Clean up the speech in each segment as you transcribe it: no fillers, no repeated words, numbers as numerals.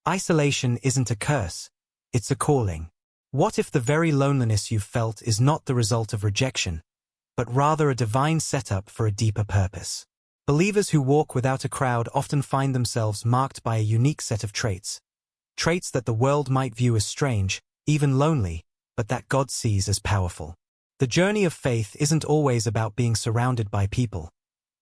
Isolation isn't a curse, it's a calling. What if the very loneliness you've felt is not the result of rejection, but rather a divine setup for a deeper purpose? Believers who walk without a crowd often find themselves marked by a unique set of traits. Traits that the world might view as strange, even lonely, but that God sees as powerful. The journey of faith isn't always about being surrounded by people.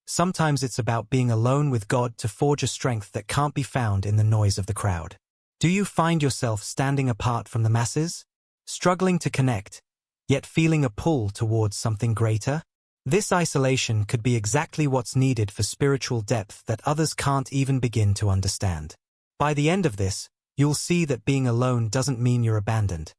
Sometimes it's about being alone with God to forge a strength that can't be found in the noise of the crowd. Do you find yourself standing apart from the masses? Struggling to connect, yet feeling a pull towards something greater? This isolation could be exactly what's needed for spiritual depth that others can't even begin to understand. By the end of this, you'll see that being alone doesn't mean you're abandoned.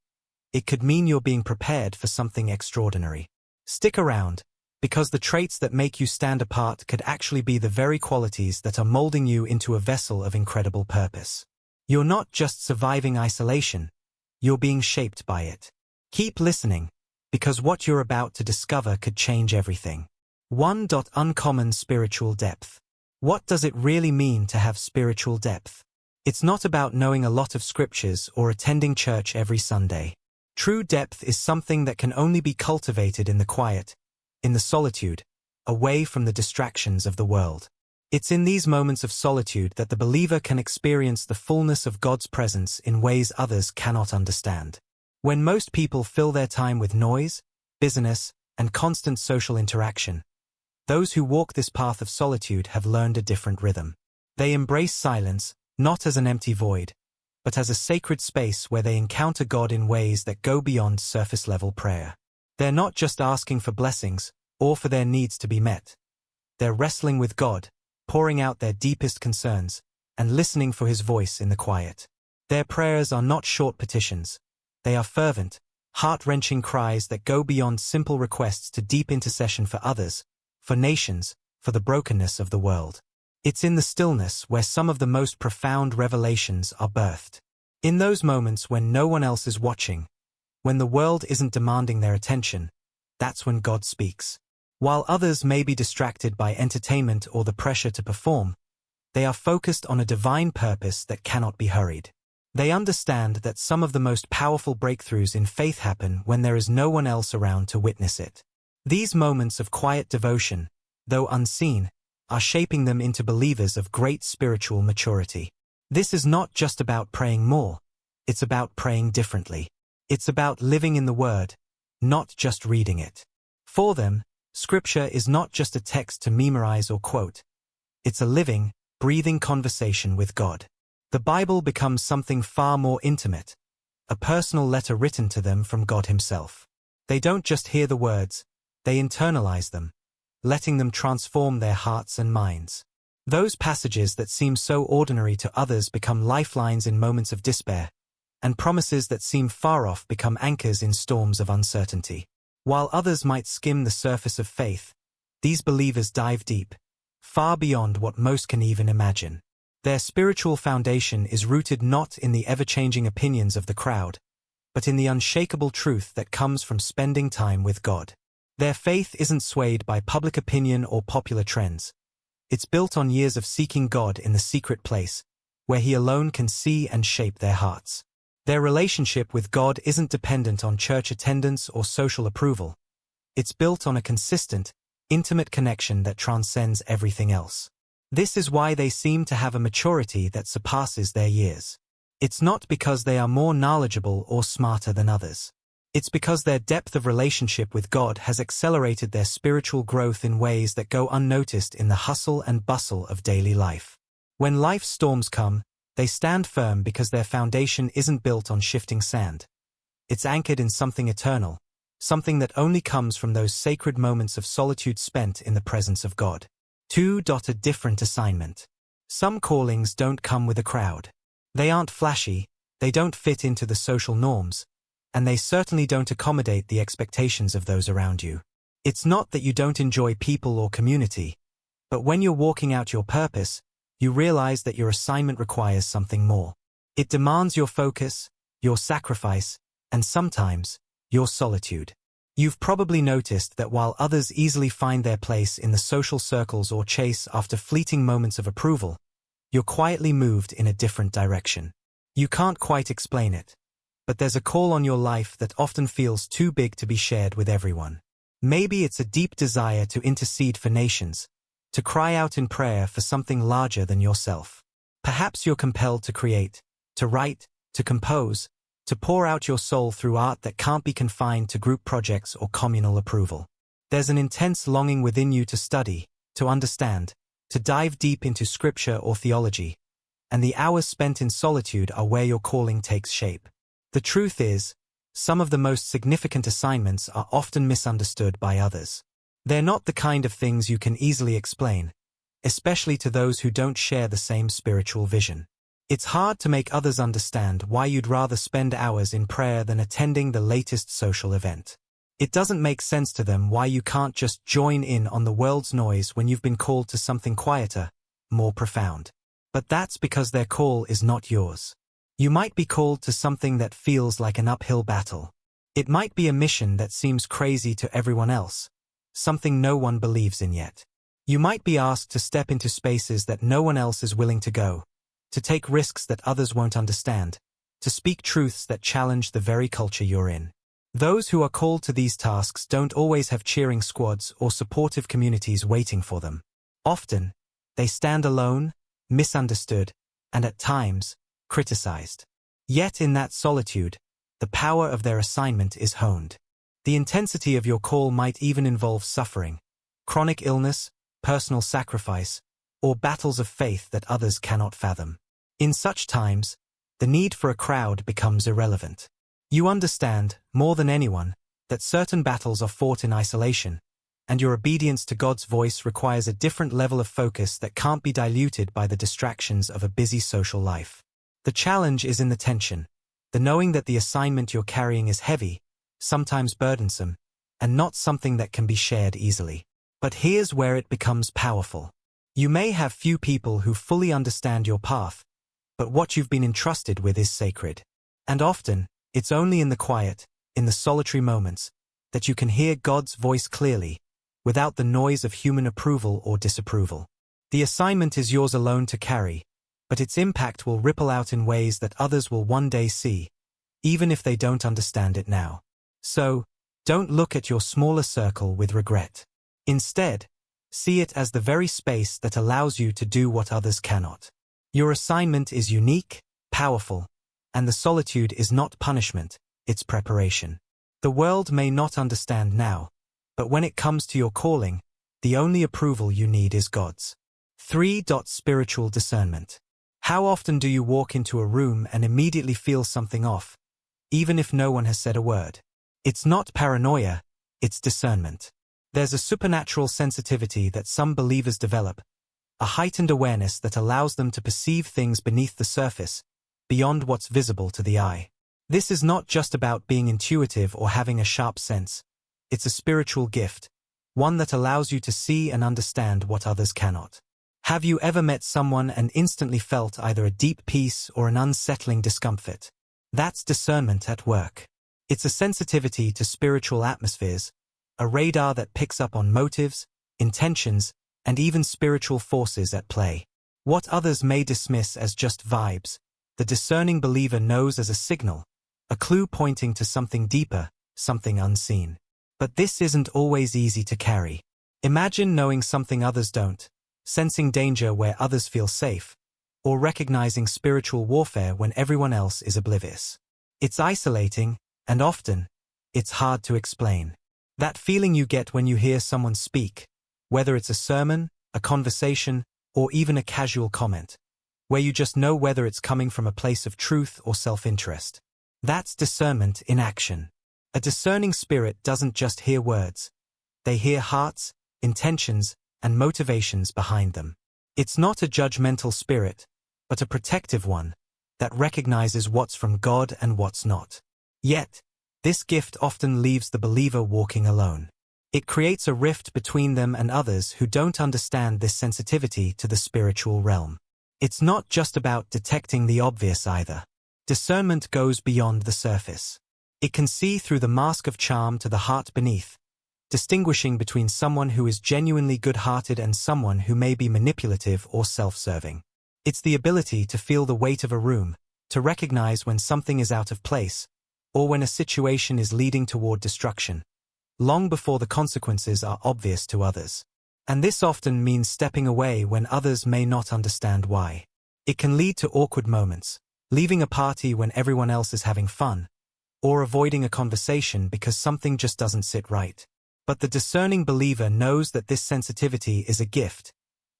It could mean you're being prepared for something extraordinary. Stick around, because the traits that make you stand apart could actually be the very qualities that are molding you into a vessel of incredible purpose. You're not just surviving isolation, you're being shaped by it. Keep listening, because what you're about to discover could change everything. 1. Uncommon spiritual depth. What does it really mean to have spiritual depth? It's not about knowing a lot of scriptures or attending church every Sunday. True depth is something that can only be cultivated in the quiet, in the solitude, away from the distractions of the world. It's in these moments of solitude that the believer can experience the fullness of God's presence in ways others cannot understand. When most people fill their time with noise, busyness, and constant social interaction, those who walk this path of solitude have learned a different rhythm. They embrace silence, not as an empty void, but as a sacred space where they encounter God in ways that go beyond surface-level prayer. They're not just asking for blessings, or for their needs to be met. They're wrestling with God, pouring out their deepest concerns, and listening for His voice in the quiet. Their prayers are not short petitions. They are fervent, heart-wrenching cries that go beyond simple requests to deep intercession for others, for nations, for the brokenness of the world. It's in the stillness where some of the most profound revelations are birthed. In those moments when no one else is watching, when the world isn't demanding their attention, that's when God speaks. While others may be distracted by entertainment or the pressure to perform, they are focused on a divine purpose that cannot be hurried. They understand that some of the most powerful breakthroughs in faith happen when there is no one else around to witness it. These moments of quiet devotion, though unseen, are shaping them into believers of great spiritual maturity. This is not just about praying more, it's about praying differently. It's about living in the Word, not just reading it. For them, Scripture is not just a text to memorize or quote. It's a living, breathing conversation with God. The Bible becomes something far more intimate, a personal letter written to them from God Himself. They don't just hear the words, they internalize them, letting them transform their hearts and minds. Those passages that seem so ordinary to others become lifelines in moments of despair, and promises that seem far off become anchors in storms of uncertainty. While others might skim the surface of faith, these believers dive deep, far beyond what most can even imagine. Their spiritual foundation is rooted not in the ever-changing opinions of the crowd, but in the unshakable truth that comes from spending time with God. Their faith isn't swayed by public opinion or popular trends. It's built on years of seeking God in the secret place, where He alone can see and shape their hearts. Their relationship with God isn't dependent on church attendance or social approval. It's built on a consistent, intimate connection that transcends everything else. This is why they seem to have a maturity that surpasses their years. It's not because they are more knowledgeable or smarter than others. It's because their depth of relationship with God has accelerated their spiritual growth in ways that go unnoticed in the hustle and bustle of daily life. When life's storms come, they stand firm because their foundation isn't built on shifting sand. It's anchored in something eternal, something that only comes from those sacred moments of solitude spent in the presence of God. 2. A different assignment. Some callings don't come with a crowd. They aren't flashy, they don't fit into the social norms, and they certainly don't accommodate the expectations of those around you. It's not that you don't enjoy people or community, but when you're walking out your purpose, you realize that your assignment requires something more. It demands your focus, your sacrifice, and sometimes, your solitude. You've probably noticed that while others easily find their place in the social circles or chase after fleeting moments of approval, you're quietly moved in a different direction. You can't quite explain it. But there's a call on your life that often feels too big to be shared with everyone. Maybe it's a deep desire to intercede for nations, to cry out in prayer for something larger than yourself. Perhaps you're compelled to create, to write, to compose, to pour out your soul through art that can't be confined to group projects or communal approval. There's an intense longing within you to study, to understand, to dive deep into scripture or theology, and the hours spent in solitude are where your calling takes shape. The truth is, some of the most significant assignments are often misunderstood by others. They're not the kind of things you can easily explain, especially to those who don't share the same spiritual vision. It's hard to make others understand why you'd rather spend hours in prayer than attending the latest social event. It doesn't make sense to them why you can't just join in on the world's noise when you've been called to something quieter, more profound. But that's because their call is not yours. You might be called to something that feels like an uphill battle. It might be a mission that seems crazy to everyone else, something no one believes in yet. You might be asked to step into spaces that no one else is willing to go, to take risks that others won't understand, to speak truths that challenge the very culture you're in. Those who are called to these tasks don't always have cheering squads or supportive communities waiting for them. Often, they stand alone, misunderstood, and at times, criticized. Yet in that solitude, the power of their assignment is honed. The intensity of your call might even involve suffering, chronic illness, personal sacrifice, or battles of faith that others cannot fathom. In such times, the need for a crowd becomes irrelevant. You understand, more than anyone, that certain battles are fought in isolation, and your obedience to God's voice requires a different level of focus that can't be diluted by the distractions of a busy social life. The challenge is in the tension, the knowing that the assignment you're carrying is heavy, sometimes burdensome, and not something that can be shared easily. But here's where it becomes powerful. You may have few people who fully understand your path, but what you've been entrusted with is sacred. And often, it's only in the quiet, in the solitary moments, that you can hear God's voice clearly, without the noise of human approval or disapproval. The assignment is yours alone to carry, but its impact will ripple out in ways that others will one day see, even if they don't understand it now. So, don't look at your smaller circle with regret. Instead, see it as the very space that allows you to do what others cannot. Your assignment is unique, powerful, and the solitude is not punishment, it's preparation. The world may not understand now, but when it comes to your calling, the only approval you need is God's. 3. Spiritual discernment. How often do you walk into a room and immediately feel something off, even if no one has said a word? It's not paranoia, it's discernment. There's a supernatural sensitivity that some believers develop, a heightened awareness that allows them to perceive things beneath the surface, beyond what's visible to the eye. This is not just about being intuitive or having a sharp sense. It's a spiritual gift, one that allows you to see and understand what others cannot. Have you ever met someone and instantly felt either a deep peace or an unsettling discomfort? That's discernment at work. It's a sensitivity to spiritual atmospheres, a radar that picks up on motives, intentions, and even spiritual forces at play. What others may dismiss as just vibes, the discerning believer knows as a signal, a clue pointing to something deeper, something unseen. But this isn't always easy to carry. Imagine knowing something others don't, sensing danger where others feel safe, or recognizing spiritual warfare when everyone else is oblivious. It's isolating, and often, it's hard to explain. That feeling you get when you hear someone speak, whether it's a sermon, a conversation, or even a casual comment, where you just know whether it's coming from a place of truth or self-interest. That's discernment in action. A discerning spirit doesn't just hear words. They hear hearts, intentions, and motivations behind them. It's not a judgmental spirit, but a protective one that recognizes what's from God and what's not. Yet, this gift often leaves the believer walking alone. It creates a rift between them and others who don't understand this sensitivity to the spiritual realm. It's not just about detecting the obvious either. Discernment goes beyond the surface. It can see through the mask of charm to the heart beneath, distinguishing between someone who is genuinely good-hearted and someone who may be manipulative or self-serving. It's the ability to feel the weight of a room, to recognize when something is out of place, or when a situation is leading toward destruction, long before the consequences are obvious to others. And this often means stepping away when others may not understand why. It can lead to awkward moments, leaving a party when everyone else is having fun, or avoiding a conversation because something just doesn't sit right. But the discerning believer knows that this sensitivity is a gift,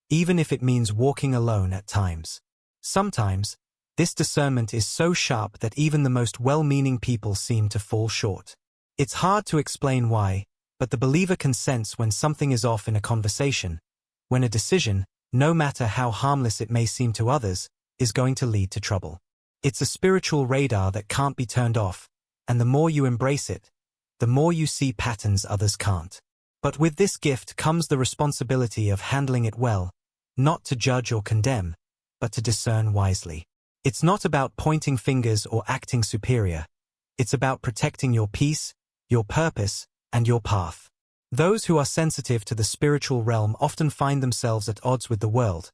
even if it means walking alone at times. Sometimes, this discernment is so sharp that even the most well-meaning people seem to fall short. It's hard to explain why, but the believer can sense when something is off in a conversation, when a decision, no matter how harmless it may seem to others, is going to lead to trouble. It's a spiritual radar that can't be turned off, and the more you embrace it, the more you see patterns others can't. But with this gift comes the responsibility of handling it well, not to judge or condemn, but to discern wisely. It's not about pointing fingers or acting superior. It's about protecting your peace, your purpose, and your path. Those who are sensitive to the spiritual realm often find themselves at odds with the world,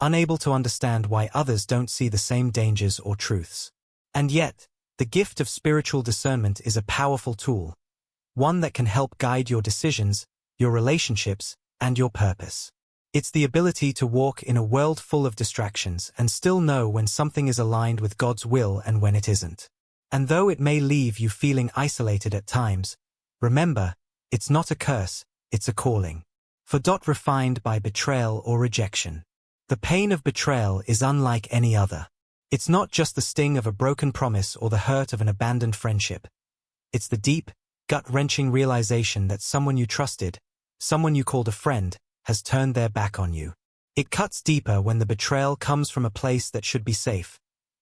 unable to understand why others don't see the same dangers or truths. And yet, the gift of spiritual discernment is a powerful tool, one that can help guide your decisions, your relationships, and your purpose. It's the ability to walk in a world full of distractions and still know when something is aligned with God's will and when it isn't. And though it may leave you feeling isolated at times, remember, it's not a curse, it's a calling. For refined by betrayal or rejection. The pain of betrayal is unlike any other. It's not just the sting of a broken promise or the hurt of an abandoned friendship. It's the deep, gut-wrenching realization that someone you trusted, someone you called a friend, has turned their back on you. It cuts deeper when the betrayal comes from a place that should be safe: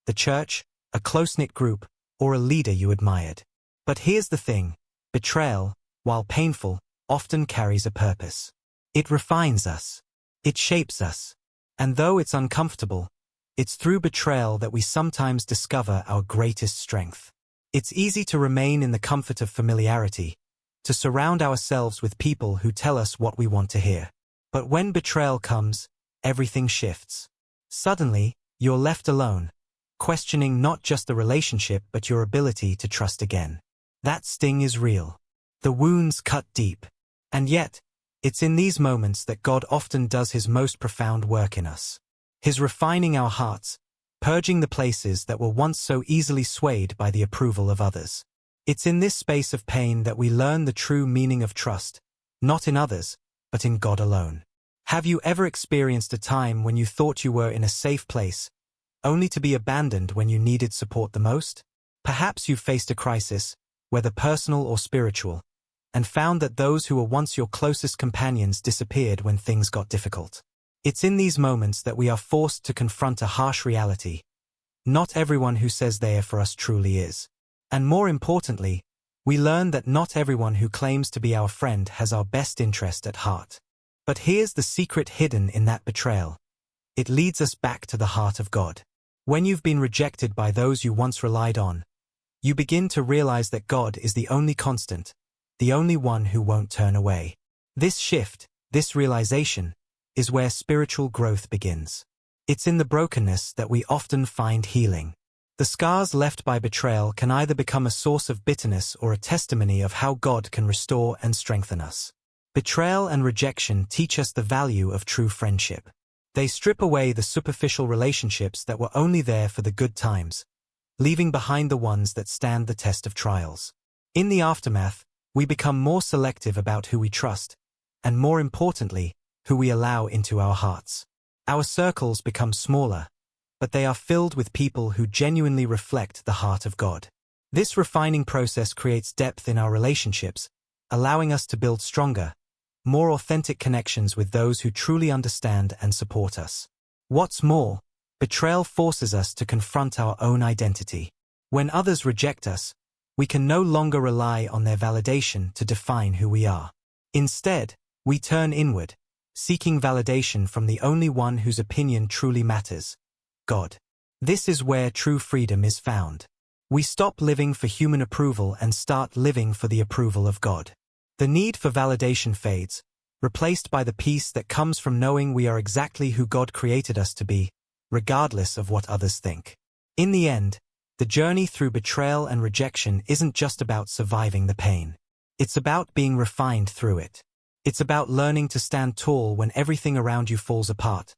the church, a close-knit group, or a leader you admired. But here's the thing: betrayal, while painful, often carries a purpose. It refines us. It shapes us. And though it's uncomfortable, it's through betrayal that we sometimes discover our greatest strength. It's easy to remain in the comfort of familiarity, to surround ourselves with people who tell us what we want to hear. But when betrayal comes, everything shifts. Suddenly, you're left alone, questioning not just the relationship but your ability to trust again. That sting is real. The wounds cut deep. And yet, it's in these moments that God often does His most profound work in us. His refining our hearts, purging the places that were once so easily swayed by the approval of others. It's in this space of pain that we learn the true meaning of trust, not in others, but in God alone. Have you ever experienced a time when you thought you were in a safe place, only to be abandoned when you needed support the most? Perhaps you've faced a crisis, whether personal or spiritual, and found that those who were once your closest companions disappeared when things got difficult. It's in these moments that we are forced to confront a harsh reality. Not everyone who says they are for us truly is. And more importantly, we learn that not everyone who claims to be our friend has our best interest at heart. But here's the secret hidden in that betrayal. It leads us back to the heart of God. When you've been rejected by those you once relied on, you begin to realize that God is the only constant, the only one who won't turn away. This shift, this realization, is where spiritual growth begins. It's in the brokenness that we often find healing. The scars left by betrayal can either become a source of bitterness or a testimony of how God can restore and strengthen us. Betrayal and rejection teach us the value of true friendship. They strip away the superficial relationships that were only there for the good times, leaving behind the ones that stand the test of trials. In the aftermath, we become more selective about who we trust, and more importantly, who we allow into our hearts. Our circles become smaller, but they are filled with people who genuinely reflect the heart of God. This refining process creates depth in our relationships, allowing us to build stronger, more authentic connections with those who truly understand and support us. What's more, betrayal forces us to confront our own identity. When others reject us, we can no longer rely on their validation to define who we are. Instead, we turn inward, seeking validation from the only one whose opinion truly matters: God. This is where true freedom is found. We stop living for human approval and start living for the approval of God. The need for validation fades, replaced by the peace that comes from knowing we are exactly who God created us to be, regardless of what others think. In the end, the journey through betrayal and rejection isn't just about surviving the pain. It's about being refined through it. It's about learning to stand tall when everything around you falls apart,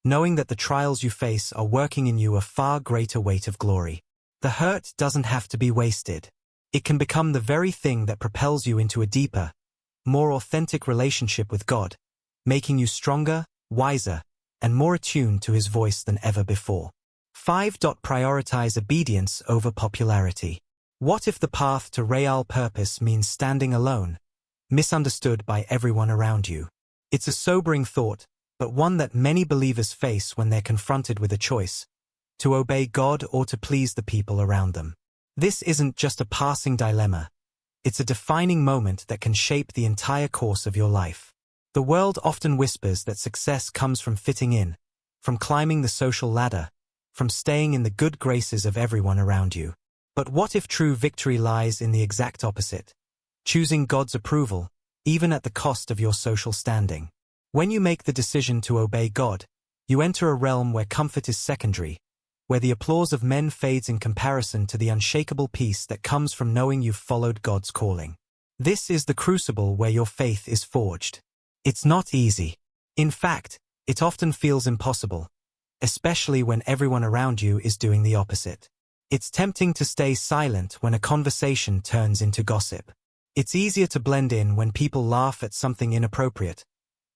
knowing that the trials you face are working in you a far greater weight of glory. The hurt doesn't have to be wasted. It can become the very thing that propels you into a deeper, more authentic relationship with God, making you stronger, wiser, and more attuned to His voice than ever before. 5. Prioritize obedience over popularity. What if the path to real purpose means standing alone, misunderstood by everyone around you? It's a sobering thought, but one that many believers face when they're confronted with a choice: to obey God or to please the people around them. This isn't just a passing dilemma. It's a defining moment that can shape the entire course of your life. The world often whispers that success comes from fitting in, from climbing the social ladder, from staying in the good graces of everyone around you. But what if true victory lies in the exact opposite? Choosing God's approval, even at the cost of your social standing. When you make the decision to obey God, you enter a realm where comfort is secondary, where the applause of men fades in comparison to the unshakable peace that comes from knowing you've followed God's calling. This is the crucible where your faith is forged. It's not easy. In fact, it often feels impossible, especially when everyone around you is doing the opposite. It's tempting to stay silent when a conversation turns into gossip. It's easier to blend in when people laugh at something inappropriate,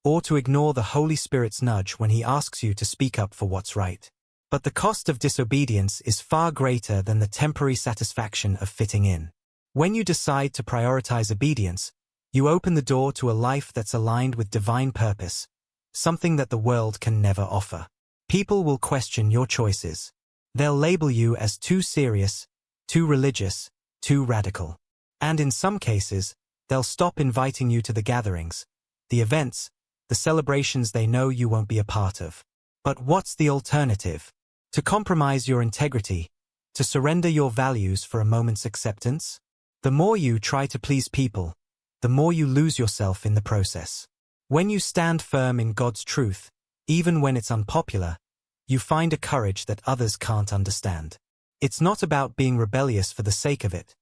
or to ignore the Holy Spirit's nudge when He asks you to speak up for what's right. But the cost of disobedience is far greater than the temporary satisfaction of fitting in. When you decide to prioritize obedience, you open the door to a life that's aligned with divine purpose, something that the world can never offer. People will question your choices. They'll label you as too serious, too religious, too radical. And in some cases, they'll stop inviting you to the gatherings, the events, the celebrations they know you won't be a part of. But what's the alternative? To compromise your integrity, to surrender your values for a moment's acceptance? The more you try to please people, the more you lose yourself in the process. When you stand firm in God's truth, even when it's unpopular, you find a courage that others can't understand. It's not about being rebellious for the sake of it,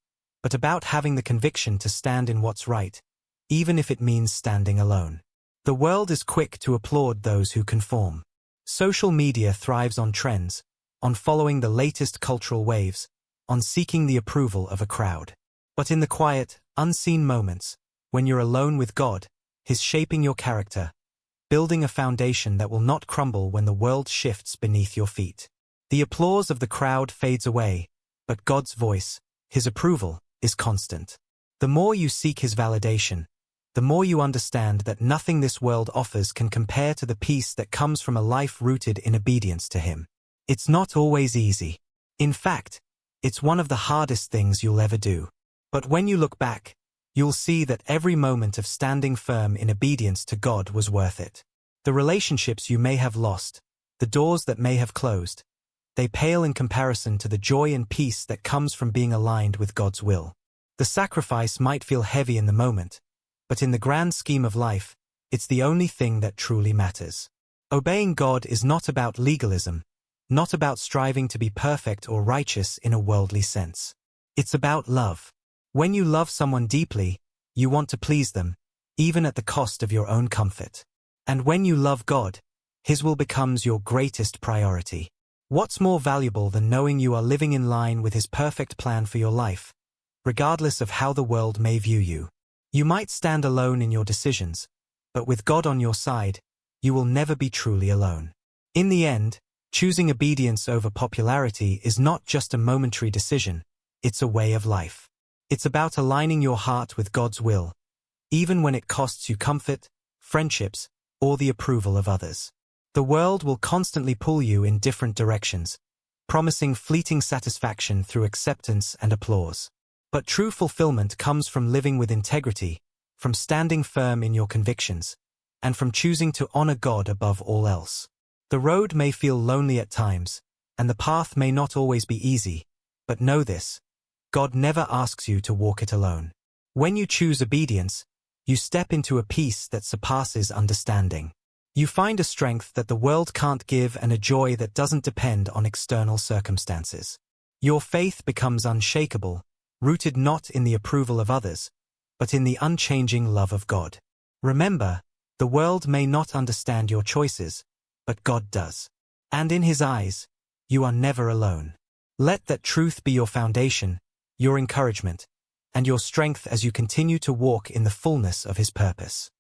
but about having the conviction to stand in what's right, even if it means standing alone. The world is quick to applaud those who conform. Social media thrives on trends, on following the latest cultural waves, on seeking the approval of a crowd. But in the quiet, unseen moments, when you're alone with God, He's shaping your character, building a foundation that will not crumble when the world shifts beneath your feet. The applause of the crowd fades away, but God's voice, His approval, is constant. The more you seek His validation, the more you understand that nothing this world offers can compare to the peace that comes from a life rooted in obedience to Him. It's not always easy. In fact, it's one of the hardest things you'll ever do. But when you look back, you'll see that every moment of standing firm in obedience to God was worth it. The relationships you may have lost, the doors that may have closed, they pale in comparison to the joy and peace that comes from being aligned with God's will. The sacrifice might feel heavy in the moment, but in the grand scheme of life, it's the only thing that truly matters. Obeying God is not about legalism, not about striving to be perfect or righteous in a worldly sense. It's about love. When you love someone deeply, you want to please them, even at the cost of your own comfort. And when you love God, His will becomes your greatest priority. What's more valuable than knowing you are living in line with His perfect plan for your life, regardless of how the world may view you? You might stand alone in your decisions, but with God on your side, you will never be truly alone. In the end, choosing obedience over popularity is not just a momentary decision, it's a way of life. It's about aligning your heart with God's will, even when it costs you comfort, friendships, or the approval of others. The world will constantly pull you in different directions, promising fleeting satisfaction through acceptance and applause. But true fulfillment comes from living with integrity, from standing firm in your convictions, and from choosing to honor God above all else. The road may feel lonely at times, and the path may not always be easy, but know this: God never asks you to walk it alone. When you choose obedience, you step into a peace that surpasses understanding. You find a strength that the world can't give and a joy that doesn't depend on external circumstances. Your faith becomes unshakable, rooted not in the approval of others, but in the unchanging love of God. Remember, the world may not understand your choices, but God does. And in His eyes, you are never alone. Let that truth be your foundation, your encouragement, and your strength as you continue to walk in the fullness of His purpose.